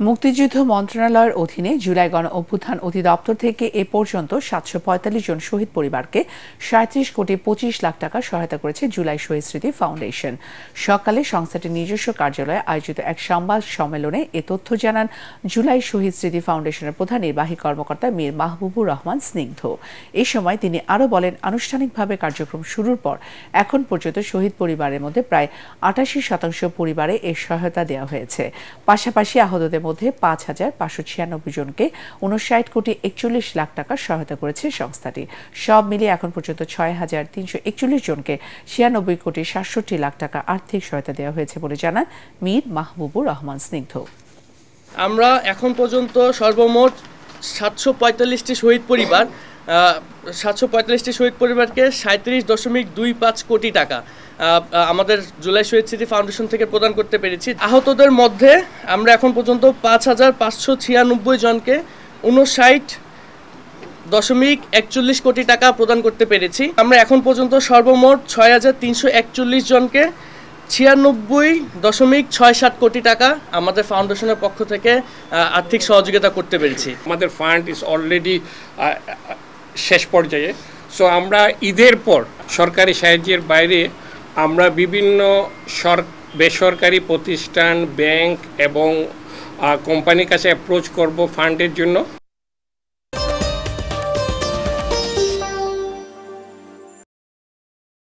মুক্তিযুদ্ধ মন্ত্রণালয়ের অধীনে জুলাই গণ অভ্যুত্থান অধিদপ্তর থেকে এ পর্যন্ত ৭৪৫ জন শহীদ পরিবারকে ৩৭ কোটি ২৫ লাখ টাকা সহায়তা করেছে জুলাই শহীদ স্মৃতি ফাউন্ডেশন। সকালে সংস্থাটির নিজস্ব কার্যালয়ে আয়োজিত এক সংবাদ সম্মেলনে এ তথ্য জানান জুলাই শহীদ স্মৃতি ফাউন্ডেশনের প্রধান নির্বাহী কর্মকর্তা মীর মাহবুবুর রহমান স্নিগ্ধ। এ সময় তিনি আরও বলেন, আনুষ্ঠানিকভাবে কার্যক্রম শুরুর পর এখন পর্যন্ত শহীদ পরিবারের মধ্যে প্রায় ৮৮% পরিবারে এ সহায়তা দেওয়া হয়েছে। পাশাপাশি আহতদের মধ্যে ৫,৫৯৬ জনকে ৫৯ কোটি ৪১ লাখ টাকা সহায়তা করেছে সংস্থাটি। সব মিলিয়ে এখন পর্যন্ত ৬,৩৪১ জনকে ৯৬ কোটি ৬৭ লাখ টাকা আর্থিক সহায়তা দেওয়া হয়েছে বলে জানান মীর মাহবুবুর রহমান স্নিগ্ধ। আমরা এখন পর্যন্ত সর্বমোট ৭৪৫টি শহীদ পরিবারকে ৩৭.25 কোটি টাকা আমাদের জুলাই শহীদ স্মৃতি ফাউন্ডেশন থেকে প্রদান করতে পেরেছি। আহতদের মধ্যে আমরা এখন পর্যন্ত ৫,৫৯৬ জনকে ৫৯.৪১ কোটি টাকা প্রদান করতে পেরেছি। আমরা এখন পর্যন্ত সর্বমোট ৬,৩৪১ জনকে ৯৬.৬৭ কোটি টাকা আমাদের ফাউন্ডেশনের পক্ষ থেকে আর্থিক সহযোগিতা করতে পেরেছি। আমাদের ফান্ড ইজ অলরেডি শেষ পর্যায়ে। সো আমরা ঈদের পর সরকারি সাহায্যের বাইরে আমরা বিভিন্ন বেসরকারি প্রতিষ্ঠান, ব্যাংক এবং কোম্পানির কাছে অ্যাপ্রোচ করব ফান্ডের জন্য।